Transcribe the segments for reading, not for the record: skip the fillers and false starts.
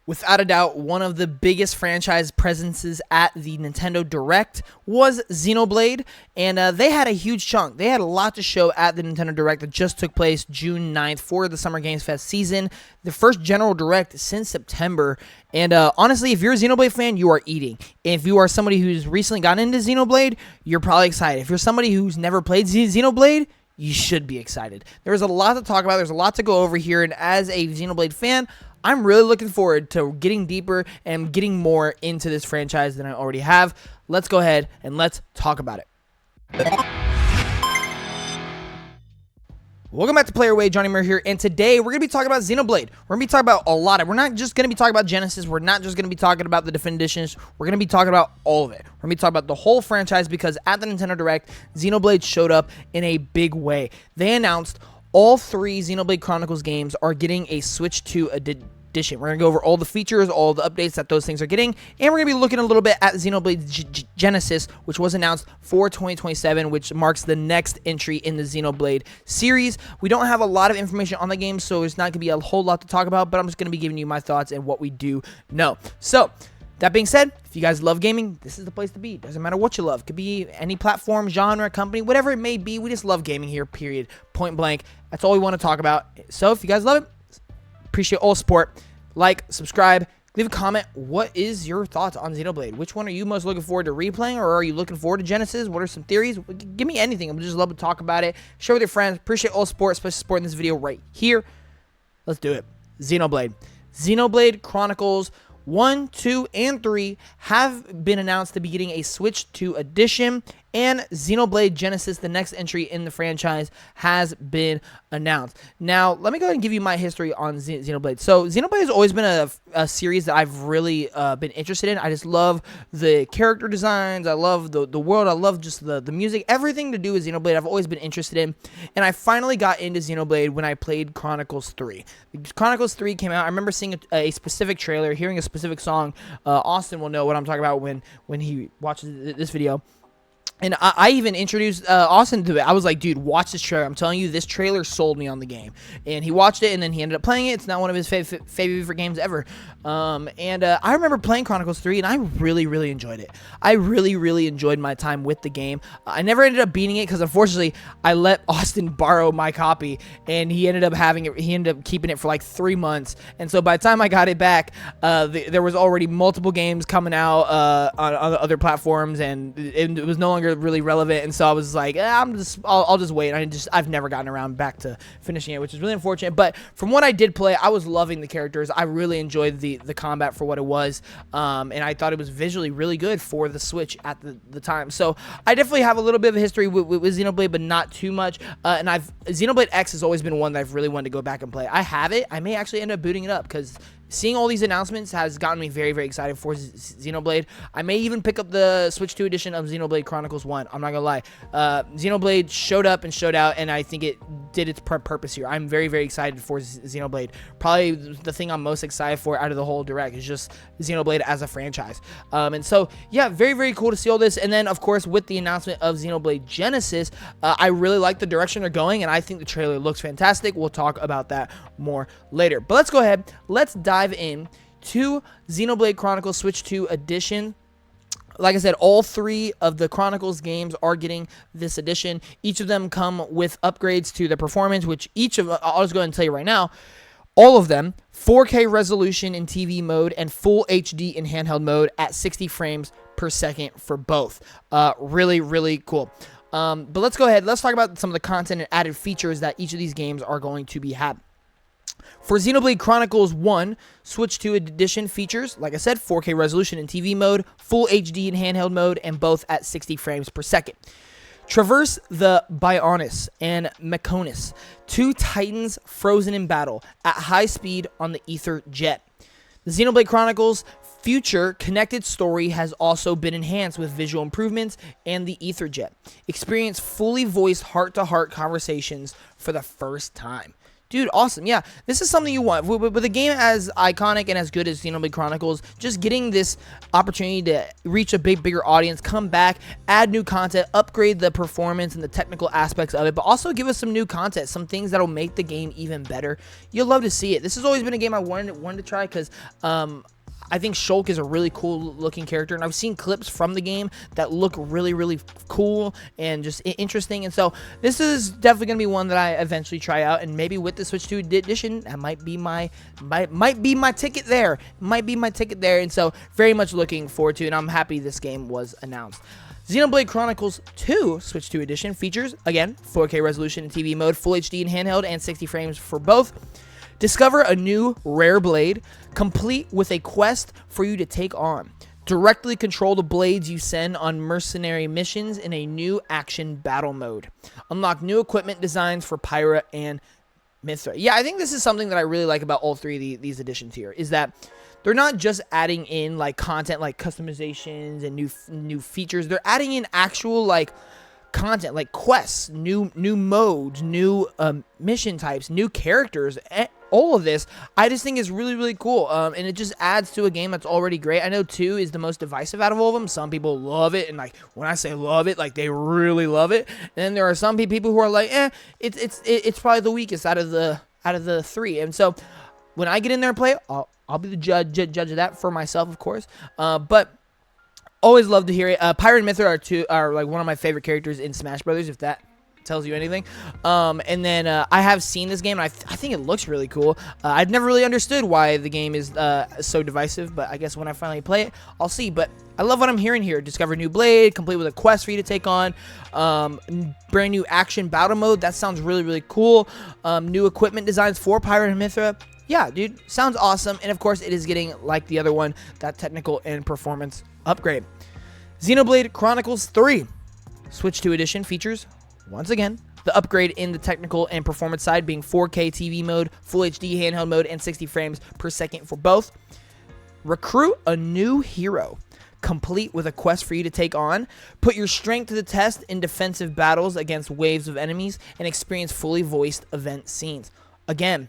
Without a doubt, one of the biggest franchise presences at the Nintendo Direct was Xenoblade, and they had a huge chunk. They had a lot to show at the Nintendo Direct that just took place June 9th for the Summer Games Fest season, the first general Direct since September. And honestly, if you're a Xenoblade fan, you are eating. If you are somebody who's recently gotten into Xenoblade, you're probably excited. If you're somebody who's never played Xenoblade, you should be excited. There's a lot to talk about. There's a lot to go over here, and as a Xenoblade fan, I'm really looking forward to getting deeper and getting more into this franchise than I already have. Let's go ahead and let's talk about it. Welcome back to Player Way, Johnnymmer here, and today we're going to be talking about Xenoblade. We're going to be talking about a lot. We're not just going to be talking about Genesis. We're not just going to be talking about the Definitive Editions. We're going to be talking about all of it. We're going to be talking about the whole franchise because at the Nintendo Direct, Xenoblade showed up in a big way. They announced all three Xenoblade Chronicles games are getting a Switch 2 edition. We're going to go over all the features, all the updates that those things are getting, and we're going to be looking a little bit at Xenoblade Genesis, which was announced for 2027, which marks the next entry in the Xenoblade series. We don't have a lot of information on the game, so it's not going to be a whole lot to talk about, but I'm just going to be giving you my thoughts and what we do know. So, that being said, if you guys love gaming, this is the place to be. Doesn't matter what you love. It could be any platform, genre, company, whatever it may be. We just love gaming here, period. Point blank. That's all we want to talk about. So if you guys love it, appreciate all support. Like, subscribe, leave a comment. What is your thoughts on Xenoblade? Which one are you most looking forward to replaying, or are you looking forward to Genesis? What are some theories? Give me anything. I'm just love to talk about it. Share with your friends. Appreciate all support, especially supporting this video right here. Let's do it. Xenoblade. Xenoblade Chronicles 1, 2, and 3 have been announced to be getting a Switch 2 edition, and Xenoblade Genesis, the next entry in the franchise, has been announced. Now, let me go ahead and give you my history on Xenoblade. So, Xenoblade has always been a series that I've really been interested in. I just love the character designs. I love the world. I love just the music. Everything to do with Xenoblade, I've always been interested in. And I finally got into Xenoblade when I played Chronicles 3. Chronicles 3 came out. I remember seeing a specific trailer, hearing a specific song. Austin will know what I'm talking about when he watches this video. And I even introduced Austin to it. I was like, dude, watch this trailer. I'm telling you, this trailer sold me on the game. And he watched it, and then he ended up playing it. It's not one of his favorite games ever. I remember playing Chronicles 3, and I really, really enjoyed it. I really, really enjoyed my time with the game. I never ended up beating it because, unfortunately, I let Austin borrow my copy, and he ended up having it. He ended up keeping it for like 3 months. And so by the time I got it back, there was already multiple games coming out on other platforms, and it was no longer really relevant, and so I was like, I'll just wait. I've never gotten around back to finishing it, which is really unfortunate. But from what I did play, I was loving the characters. I really enjoyed the combat for what it was, and I thought it was visually really good for the Switch at the time. So I definitely have a little bit of a history with Xenoblade, but not too much. And Xenoblade X has always been one that I've really wanted to go back and play. I have it. I may actually end up booting it up because seeing all these announcements has gotten me very, very excited for Xenoblade. I may even pick up the Switch 2 edition of Xenoblade Chronicles 1. I'm not going to lie. Xenoblade showed up and showed out, and I think it did its purpose here. I'm very, very excited for Xenoblade. Probably the thing I'm most excited for out of the whole Direct is just Xenoblade as a franchise. And so, yeah, very, very cool to see all this. And then, of course, with the announcement of Xenoblade Genesis, I really like the direction they're going, and I think the trailer looks fantastic. We'll talk about that more later. But let's go ahead. Let's dive in to Xenoblade Chronicles Switch 2 edition. Like I said, all three of the Chronicles games are getting this edition. Each of them come with upgrades to the performance, which I'll just go ahead and tell you right now, all of them, 4K resolution in TV mode and full HD in handheld mode at 60 frames per second for both. Really, really cool. But let's go ahead. Let's talk about some of the content and added features that each of these games are going to be having. For Xenoblade Chronicles 1, Switch 2 edition features, like I said, 4K resolution in TV mode, full HD in handheld mode, and both at 60 frames per second. Traverse the Bionis and Mechonis, two titans frozen in battle at high speed on the Ether Jet. The Xenoblade Chronicles future connected story has also been enhanced with visual improvements and the Ether Jet. Experience fully voiced heart-to-heart conversations for the first time. Dude, awesome. Yeah, this is something you want. With a game as iconic and as good as Xenoblade Chronicles, just getting this opportunity to reach a bigger audience, come back, add new content, upgrade the performance and the technical aspects of it, but also give us some new content, some things that'll make the game even better. You'll love to see it. This has always been a game I wanted to try because I think Shulk is a really cool looking character, and I've seen clips from the game that look really cool and just interesting, and so this is definitely going to be one that I eventually try out, and maybe with the Switch 2 edition, that might be my ticket there. Might be my ticket there, and so very much looking forward to it, and I'm happy this game was announced. Xenoblade Chronicles 2 Switch 2 edition features, again, 4K resolution in TV mode, Full HD in handheld, and 60 frames for both. Discover a new rare blade, complete with a quest for you to take on. Directly control the blades you send on mercenary missions in a new action battle mode. Unlock new equipment designs for Pyra and Mithra. Yeah, I think this is something that I really like about all three of these editions here, is that they're not just adding in like content like customizations and new features. They're adding in actual like content like quests, new modes, new mission types, new characters. All of this I just think is really cool, and it just adds to a game that's already great. I know 2 is the most divisive out of all of them. Some people love it, and like when I say love it, like they really love it, and then there are some people who are like, it's probably the weakest out of the 3. And so when I get in there and play it, I'll be the judge of that for myself, of course, but always love to hear it. Pyra and Mithra are like one of my favorite characters in Smash Brothers, if that tells you anything. And then I have seen this game, and I think it looks really cool. I've never really understood why the game is so divisive, but I guess when I finally play it, I'll see. But I love what I'm hearing here. Discover a new blade, complete with a quest for you to take on. Brand new action battle mode. That sounds really cool. New equipment designs for Pyra and Mithra. Yeah, dude, sounds awesome. And of course, it is getting, like the other one, that technical and performance upgrade. Xenoblade Chronicles 3 Switch 2 edition features, once again, the upgrade in the technical and performance side, being 4K TV mode, Full HD handheld mode, and 60 frames per second for both. Recruit a new hero, complete with a quest for you to take on. Put your strength to the test in defensive battles against waves of enemies, and experience fully voiced event scenes. Again,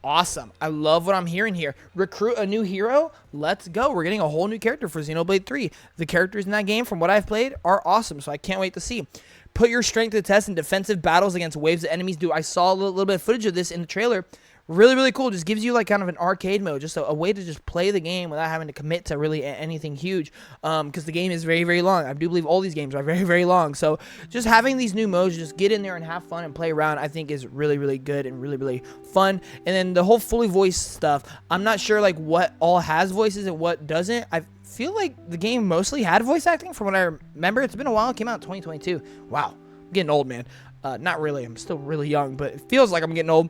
awesome. I love what I'm hearing here. Recruit a new hero. Let's go. We're getting a whole new character for Xenoblade 3. The characters in that game, from what I've played, are awesome, so I can't wait to see. Put your strength to the test in defensive battles against waves of enemies. Dude, I saw a little bit of footage of this in the trailer. Really cool. Just gives you like kind of an arcade mode, just a way to just play the game without having to commit to really anything huge, because the game is very long. I do believe all these games are very long, so just having these new modes, just get in there and have fun and play around, I think is really good and really fun. And then the whole fully voiced stuff, I'm not sure like what all has voices and what doesn't. I feel like the game mostly had voice acting from what I remember. It's been a while. It came out in 2022. Wow, I'm getting old, man. Not really, I'm still really young, but it feels like I'm getting old.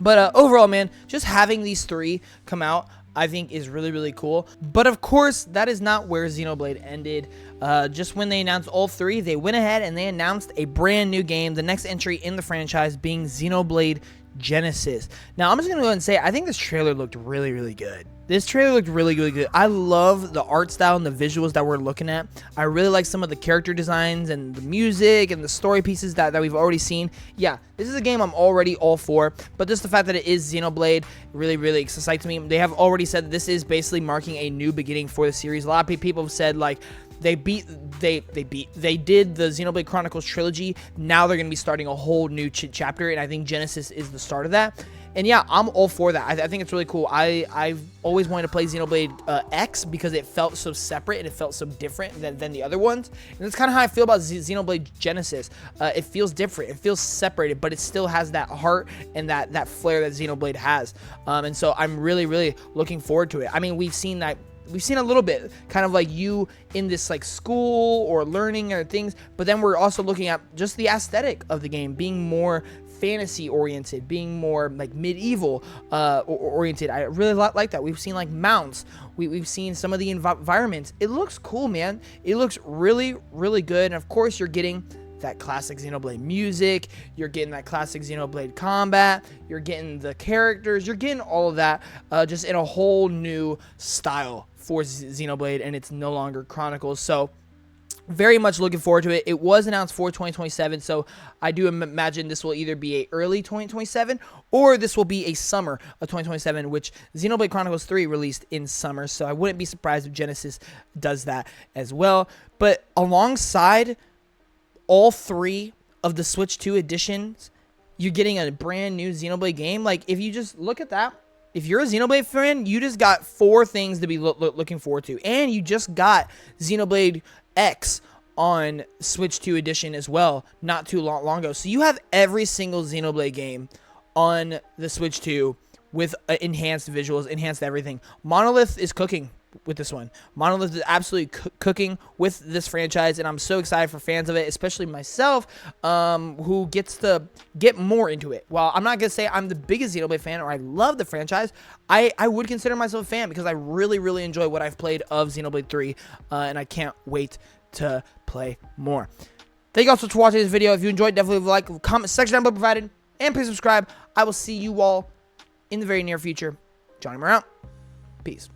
But overall, man, just having these 3 come out, I think is really cool. But of course, that is not where Xenoblade ended. Just when they announced all 3, they went ahead and they announced a brand new game, the next entry in the franchise being Xenoblade Genesis. Now, I'm just going to go ahead and say, I think this trailer looked really good. This trailer looked really good. I love the art style and the visuals that we're looking at. I really like some of the character designs and the music and the story pieces that we've already seen. Yeah, this is a game I'm already all for, but just the fact that it is Xenoblade really excites me. They have already said that this is basically marking a new beginning for the series. A lot of people have said like they did the Xenoblade Chronicles trilogy. Now they're going to be starting a whole new chapter, and I think Genesis is the start of that. And yeah, I'm all for that. I think it's really cool. I've always wanted to play Xenoblade X because it felt so separate and it felt so different than the other ones. And that's kind of how I feel about Xenoblade Genesis. It feels different. It feels separated, but it still has that heart and that flair that Xenoblade has. And so I'm really looking forward to it. I mean, we've seen a little bit, kind of like you in this like school or learning or things, but then we're also looking at just the aesthetic of the game being more fantasy oriented, being more like medieval oriented. I really like that. We've seen like mounts. We've seen some of the environments. It looks cool, man. It looks really good. And of course, you're getting that classic Xenoblade music, you're getting that classic Xenoblade combat, you're getting the characters, you're getting all of that just in a whole new style for Xenoblade, and it's no longer Chronicles. So Very much looking forward to it. It was announced for 2027, so I do imagine this will either be a early 2027 or this will be a summer of 2027, which Xenoblade Chronicles 3 released in summer, so I wouldn't be surprised if Genesis does that as well. But alongside all 3 of the Switch 2 editions, you're getting a brand new Xenoblade game. Like, if you just look at that, if you're a Xenoblade fan, you just got 4 things to be looking forward to. And you just got Xenoblade X on Switch 2 edition as well, not too long ago. So you have every single Xenoblade game on the Switch 2 with enhanced visuals, enhanced everything. Monolith is cooking with this one. Monolith is absolutely cooking with this franchise, and I'm so excited for fans of it, especially myself, who gets to get more into it. While I'm not going to say I'm the biggest Xenoblade fan or I love the franchise, I would consider myself a fan because I really, really enjoy what I've played of Xenoblade 3, and I can't wait to play more. Thank you all so much for watching this video. If you enjoyed, definitely leave a like, comment section down below provided, and please subscribe. I will see you all in the very near future. Johnnymmer out. Peace.